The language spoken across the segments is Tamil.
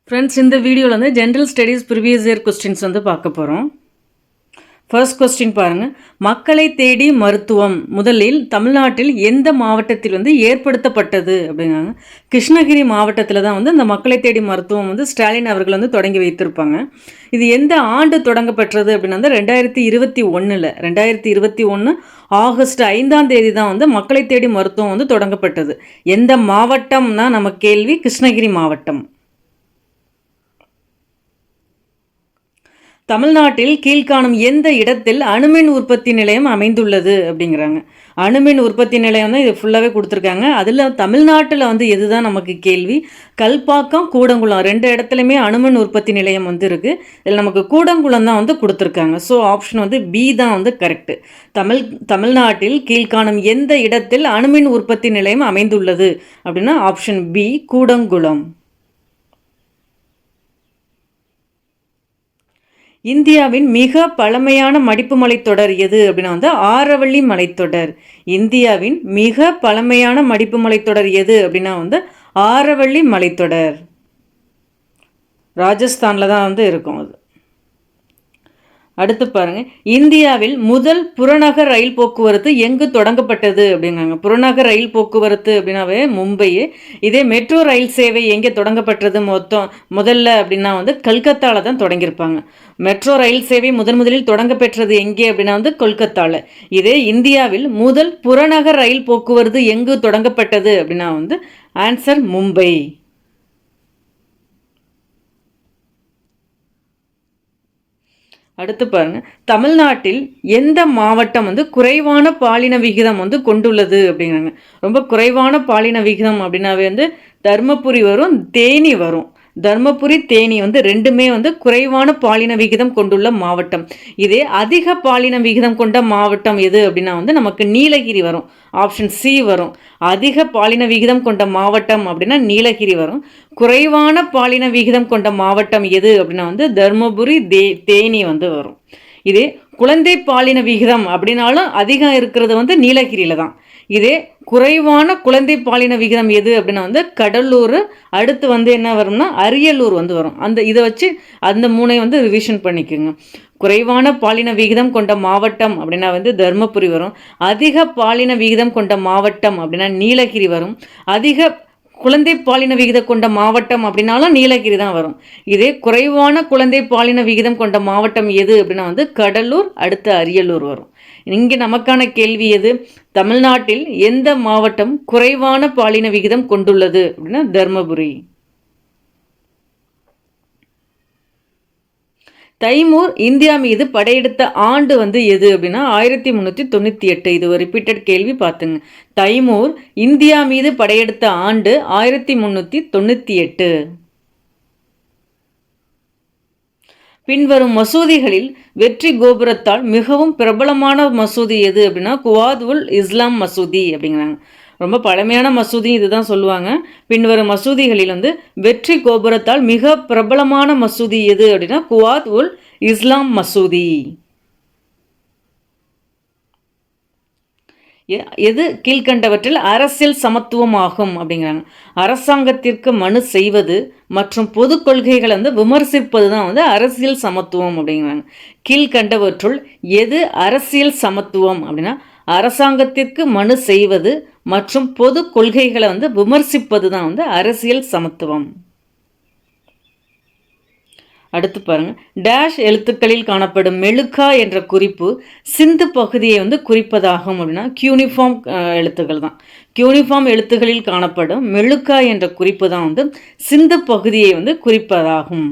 ஃப்ரெண்ட்ஸ், இந்த வீடியோவில் வந்து general studies previous year questions வந்து பார்க்க போகிறோம். ஃபர்ஸ்ட் கொஸ்டின் பாருங்கள். மக்களை தேடி மருத்துவம் முதலில் தமிழ்நாட்டில் எந்த மாவட்டத்தில் வந்து ஏற்படுத்தப்பட்டது அப்படிங்காங்க. கிருஷ்ணகிரி மாவட்டத்தில் தான் வந்து இந்த மக்களை தேடி மருத்துவம் வந்து ஸ்டாலின் அவர்கள் வந்து தொடங்கி வைத்திருப்பாங்க. இது எந்த ஆண்டு தொடங்கப்பட்டது அப்படின்னா வந்து 2021 2021 ஆகஸ்ட் 5ஆம் தேதி தான் வந்து மக்களை தேடி மருத்துவம் வந்து தொடங்கப்பட்டது. எந்த மாவட்டம்னா நம்ம கேள்வி கிருஷ்ணகிரி மாவட்டம். தமிழ்நாட்டில் கீழ்காணும் எந்த இடத்தில் அணுமின் உற்பத்தி நிலையம் அமைந்துள்ளது அப்படிங்கிறாங்க. அணுமின் உற்பத்தி நிலையம் தான் இது ஃபுல்லாகவே கொடுத்துருக்காங்க. அதில் தமிழ்நாட்டில் வந்து எதுதான் நமக்கு கேள்வி. கல்பாக்கம், கூடங்குளம் 2 இடத்துலையுமே அணுமின் உற்பத்தி நிலையம் வந்து இருக்குது. இதில் நமக்கு கூடங்குளம் தான் வந்து கொடுத்துருக்காங்க. ஸோ ஆப்ஷன் வந்து பி தான் வந்து கரெக்டு. தமிழ்நாட்டில் கீழ்காணும் எந்த இடத்தில் அணுமின் உற்பத்தி நிலையம் அமைந்துள்ளது அப்படின்னா ஆப்ஷன் பி கூடங்குளம். இந்தியாவின் மிக பழமையான மடிப்பு மலைத்தொடர் எது அப்படின்னா வந்து ஆரவள்ளி மலைத்தொடர். இந்தியாவின் மிக பழமையான மடிப்பு மலைத்தொடர் எது அப்படின்னா வந்து ஆரவள்ளி மலைத்தொடர். ராஜஸ்தானில் தான் வந்து இருக்கும் அது. அடுத்து பாருங்க, இந்தியாவில் முதல் புறநகர் ரயில் போக்குவரத்து எங்கு தொடங்கப்பட்டது அப்படிங்காங்க. புறநகர் ரயில் போக்குவரத்து அப்படின்னாவே மும்பை. இதே மெட்ரோ ரயில் சேவை எங்கே தொடங்கப்பட்டது முதல்ல அப்படின்னா வந்து கல்கத்தாவில் தான் தொடங்கியிருப்பாங்க. மெட்ரோ ரயில் சேவை முதலில் தொடங்க பெற்றது எங்கே அப்படின்னா வந்து கொல்கத்தாவில். இதே இந்தியாவில் முதல் புறநகர் ரயில் போக்குவரத்து எங்கு தொடங்கப்பட்டது அப்படின்னா வந்து ஆன்சர் மும்பை. அடுத்து பாருங்க, தமிழ்நாட்டில் எந்த மாவட்டம் வந்து குறைவான பாலின விகிதம் வந்து கொண்டுள்ளது அப்படிங்கிறாங்க. ரொம்ப குறைவான பாலின விகிதம் அப்படின்னாவே வந்து தர்மபுரி வரும், தேனி வரும். தர்மபுரி, தேனி வந்து ரெண்டுமே வந்து குறைவான பாலின விகிதம் கொண்டுள்ள மாவட்டம். இதே அதிக பாலின விகிதம் கொண்ட மாவட்டம் எது அப்படின்னா வந்து நமக்கு நீலகிரி வரும். ஆப்ஷன் சி வரும். அதிக பாலின விகிதம் கொண்ட மாவட்டம் அப்படின்னா நீலகிரி வரும். குறைவான பாலின விகிதம் கொண்ட மாவட்டம் எது அப்படின்னா வந்து தர்மபுரி, தேனி வந்து வரும். இதே குழந்தை பாலின விகிதம் அப்படின்னாலும் அதிகம் இருக்கிறது வந்து நீலகிரியில் தான். இதே குறைவான குழந்தை பாலின விகிதம் எது அப்படின்னா வந்து கடலூர், அடுத்து வந்து என்ன வரும்னா அரியலூர் வந்து வரும். இதை வச்சு அந்த 3 வந்து ரிவிஷன் பண்ணிக்கோங்க. குறைவான பாலின விகிதம் கொண்ட மாவட்டம் அப்படின்னா வந்து தர்மபுரி வரும். அதிக பாலின விகிதம் கொண்ட மாவட்டம் அப்படின்னா நீலகிரி வரும். அதிக குழந்தை பாலின விகிதம் கொண்ட மாவட்டம் அப்படின்னாலும் நீலகிரி தான் வரும். இதே குறைவான குழந்தை பாலின விகிதம் கொண்ட மாவட்டம் எது அப்படின்னா வந்து கடலூர், அடுத்து அரியலூர் வரும். இங்கே நமக்கான கேள்வி எது? தமிழ்நாட்டில் எந்த மாவட்டம் குறைவான பாலின விகிதம் கொண்டுள்ளது அப்படின்னா தர்மபுரி. தைமூர் இந்தியா மீது படையெடுத்த ஆண்டு வந்து எது அப்படின்னா 1398. இது ஒரு ரிப்பீட்டட் கேள்வி, பார்த்துங்க. தைமூர் இந்தியா மீது படையெடுத்த ஆண்டு 1398. பின்வரும் மசூதிகளில் வெற்றி கோபுரத்தால் மிகவும் பிரபலமான மசூதி எது அப்படின்னா குவாத் உல் இஸ்லாம் மசூதி அப்படிங்கிறாங்க. ரொம்ப பழமையான மசூதி இதுதான் சொல்லுவாங்க. பின்வரும் மசூதிகளில் வந்து வெற்றி கோபுரத்தால் மிக பிரபலமான மசூதி எது அப்படின்னா குவாத் உல் இஸ்லாம் மசூதி. எது கீழ்கண்டவற்றில் அரசியல் சமத்துவம் ஆகும் அப்படிங்கிறாங்க. அரசாங்கத்திற்கு மனு செய்வது மற்றும் பொது கொள்கைகளை வந்து விமர்சிப்பது தான் வந்து அரசியல் சமத்துவம் அப்படிங்கிறாங்க. கீழ்கண்டவற்றுள் எது அரசியல் சமத்துவம் அப்படின்னா அரசாங்கத்திற்கு மனு செய்வது மற்றும் பொது கொள்கைகளை வந்து விமர்சிப்பது தான் வந்து அரசியல் சமத்துவம். அடுத்து பாருங்க, டேஷ் எழுத்துக்களில் காணப்படும் மெழுக்கா என்ற குறிப்பு சிந்து பகுதியை வந்து குறிப்பதாகும் அப்படின்னா கியூனிஃபார்ம் எழுத்துக்கள் தான். கியூனிஃபார்ம் எழுத்துக்களில் காணப்படும் மெழுக்கா என்ற குறிப்பு தான் வந்து சிந்து பகுதியை வந்து குறிப்பதாகும்.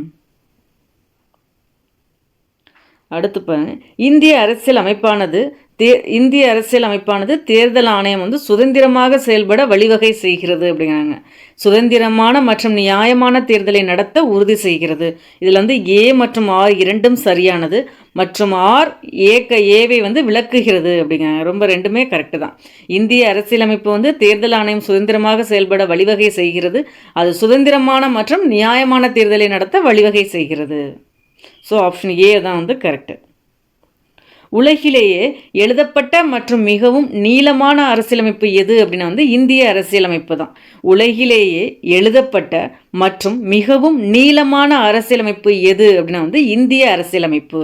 அடுத்து பாருங்க, இந்திய அரசியல் அமைப்பானது தேர்தல் ஆணையம் வந்து சுதந்திரமாக செயல்பட வழிவகை செய்கிறது அப்படிங்கிறாங்க. சுதந்திரமான மற்றும் நியாயமான தேர்தலை நடத்த உறுதி செய்கிறது. இதில் வந்து ஏ மற்றும் ஆர் இரண்டும் சரியானது, மற்றும் ஆர் ஏவை வந்து விளக்குகிறது அப்படிங்கிறாங்க. ரொம்ப ரெண்டுமே கரெக்டு தான். இந்திய அரசியலமைப்பு வந்து தேர்தல் ஆணையம் சுதந்திரமாக செயல்பட வழிவகை செய்கிறது. அது சுதந்திரமான மற்றும் நியாயமான தேர்தலை நடத்த வழிவகை செய்கிறது. ஸோ ஆப்ஷன் ஏ தான் வந்து கரெக்டு. உலகிலேயே எழுதப்பட்ட மற்றும் மிகவும் நீளமான அரசியலமைப்பு எது அப்படின்னா வந்து இந்திய அரசியலமைப்பு தான். உலகிலேயே எழுதப்பட்ட மற்றும் மிகவும் நீளமான அரசியலமைப்பு எது அப்படின்னா வந்து இந்திய அரசியலமைப்பு.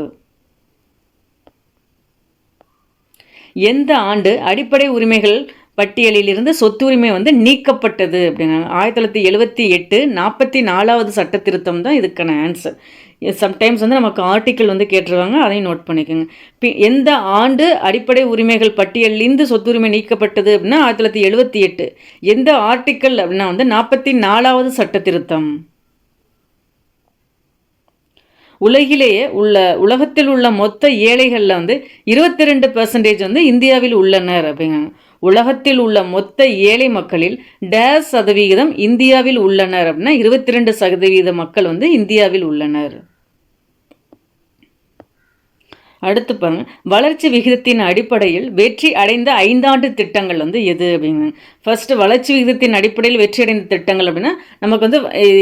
எந்த ஆண்டு அடிப்படை உரிமைகள் பட்டியலில் இருந்து சொத்து உரிமை வந்து நீக்கப்பட்டது அப்படின்னா 1978 44வது சட்ட திருத்தம் தான் இதுக்கான ஆன்சர். சம்டைம்ஸ் வந்து நமக்கு ஆர்டிக்கல் வந்து கேட்டுருவாங்க, அதையும் நோட் பண்ணிக்கோங்க. எந்த ஆண்டு அடிப்படை உரிமைகள் பட்டியலிருந்து சொத்து உரிமை நீக்கப்பட்டது அப்படின்னா 1978. எந்த ஆர்டிக்கல் அப்படின்னா வந்து 44வது சட்ட திருத்தம். உலகத்தில் உள்ள மொத்த ஏழைகளில் வந்து 22% வந்து இந்தியாவில் உள்ளனர் அப்படிங்கிறாங்க. உலகத்தில் உள்ள மொத்த ஏழை மக்களில் டேஸ் சதவிகிதம் இந்தியாவில் உள்ளனர் அப்படின்னா 22% மக்கள் வந்து இந்தியாவில் உள்ளனர். அடுத்து பாருங்க, வளர்ச்சி விகிதத்தின் அடிப்படையில் வெற்றி அடைந்த 5 ஆண்டு திட்டங்கள் வந்து எது அப்படிங்கிறாங்க. ஃபர்ஸ்ட் வளர்ச்சி விகிதத்தின் அடிப்படையில் வெற்றி அடைந்த திட்டங்கள் அப்படின்னா நமக்கு வந்து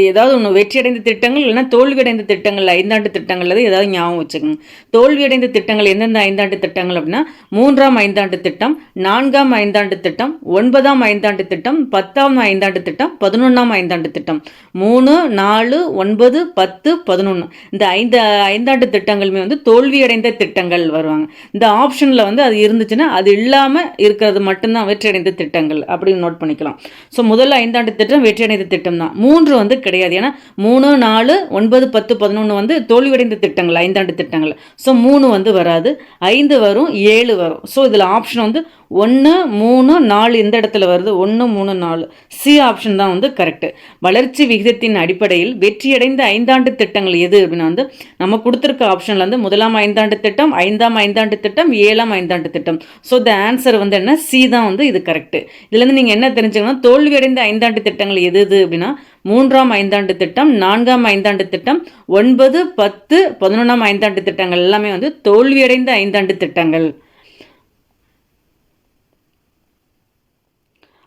ஏதாவது ஒன்று வெற்றி அடைந்த திட்டங்கள் இல்லைன்னா தோல்வியடைந்த திட்டங்கள் 5 ஆண்டு திட்டங்கள் ஏதாவது ஞாபகம் வச்சுக்கோங்க. தோல்வியடைந்த திட்டங்கள் எந்தெந்த 5 ஆண்டு திட்டங்கள் அப்படின்னா 3ஆம் 5 ஆண்டு திட்டம், 4ஆம் 5 ஆண்டு திட்டம், 9ஆம் 5 ஆண்டு திட்டம், 10ஆம் 5 ஆண்டு திட்டம், 11ஆம் 5 ஆண்டு திட்டம். 3, 4, 9, 10, 11 இந்த 5 ஐந்தாண்டு திட்டங்களுமே வந்து தோல்வியடைந்த திட்டங்கள் வருவாங்க. இந்த ஆப்ஷனில் வந்து அது இருந்துச்சுன்னா அது இல்லாமல் இருக்கிறது மட்டும்தான் வெற்றியடைந்த திட்டங்கள் அப்படின்னு நோட் பண்ணிக்கலாம். ஸோ முதல்ல 5 ஆண்டு திட்டம் வெற்றியடைந்த திட்டம் தான். 3 வந்து கிடையாது, ஏன்னா 3, 4, 9, 10, 11 வந்து தோல்வியடைந்த திட்டங்கள் 5 ஆண்டு திட்டங்கள். ஸோ 3 வந்து வராது, 5 வரும், 7 வரும். ஸோ இதில் ஆப்ஷன் வந்து 1, 3, 4 இந்த இடத்துல வருது. 1, 3, 4 சி ஆப்ஷன் தான் வந்து கரெக்டு. வளர்ச்சி விகிதத்தின் அடிப்படையில் வெற்றியடைந்த 5 ஆண்டு திட்டங்கள் எது அப்படின்னா வந்து நம்ம கொடுத்துருக்க ஆப்ஷனில் வந்து முதலாம் 5 ஆண்டு திட்டம், 5ஆம் 5 ஆண்டு திட்டம், 7ஆம் 5 ஆண்டு திட்டம். ஸோ த ஆன்சர் வந்து என்ன, சி தான் வந்து இது கரெக்டு. இதுலேருந்து நீங்கள் என்ன தெரிஞ்சுக்கணும், தோல்வியடைந்த 5 ஆண்டு திட்டங்கள் எது அப்படின்னா 3ஆம் 5 ஆண்டு திட்டம், 4ஆம் 5 ஆண்டு திட்டம், 9, 10, 11ஆம் 5 ஆண்டு திட்டங்கள் எல்லாமே வந்து தோல்வியடைந்த 5 ஆண்டு திட்டங்கள்.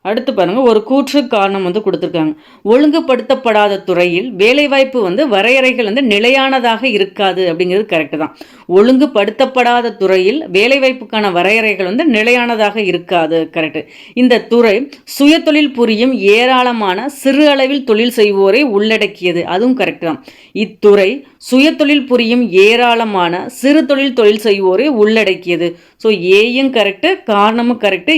அடுத்து பாருங்க, ஒரு கூற்று காரணம் வந்து கொடுத்துருக்காங்க. ஒழுங்குபடுத்தப்படாத துறையில் வேலைவாய்ப்பு வந்து வரையறைகள் வந்து நிலையானதாக இருக்காது அப்படிங்கிறது கரெக்டு தான். ஒழுங்குபடுத்தப்படாத துறையில் வேலைவாய்ப்புக்கான வரையறைகள் வந்து நிலையானதாக இருக்காது, கரெக்டு. இந்த துறை சுய தொழில் புரியும் ஏராளமான சிறு அளவில் தொழில் செய்வோரை உள்ளடக்கியது, அதுவும் கரெக்டு தான். இத்துறை சுய தொழில் புரியும் ஏராளமான சிறு தொழில் செய்வோரை உள்ளடக்கியது. ஸோ ஏயும் கரெக்டு, காரணமும் கரெக்டு.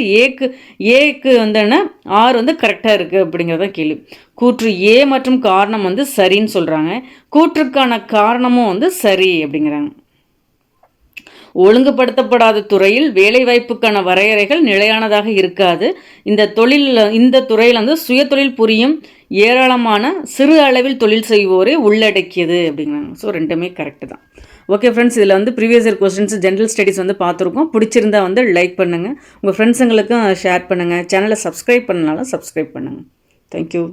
ஏக்கு வந்து என்ன, ஆர் வந்து கரெக்டாக இருக்குது அப்படிங்கிறத கேள்வி. கூற்று ஏ மற்றும் காரணம் வந்து சரின்னு சொல்கிறாங்க. கூற்றுக்கான காரணமும் வந்து சரி அப்படிங்கிறாங்க. ஒழுங்குபடுத்தப்படாத துறையில் வேலைவாய்ப்புக்கான வரையறைகள் நிலையானதாக இருக்காது. இந்த துறையில் வந்து சுய தொழில் புரியும் ஏராளமான சிறு அளவில் தொழில் செய்வோரை உள்ளடக்கியது அப்படிங்கிறாங்க. ஸோ ரெண்டுமே கரெக்டு தான். ஓகே ஃப்ரெண்ட்ஸ், இதில் வந்து previous year questions general studies வந்து பார்த்துருக்கோம். பிடிச்சிருந்தா வந்து லைக் பண்ணுங்கள், உங்கள் ஃப்ரெண்ட்ஸுங்களுக்கும் ஷேர் பண்ணுங்கள், சேனலை சப்ஸ்கிரைப் பண்ணனாலும் சப்ஸ்கிரைப் பண்ணுங்கள். தேங்க்யூ.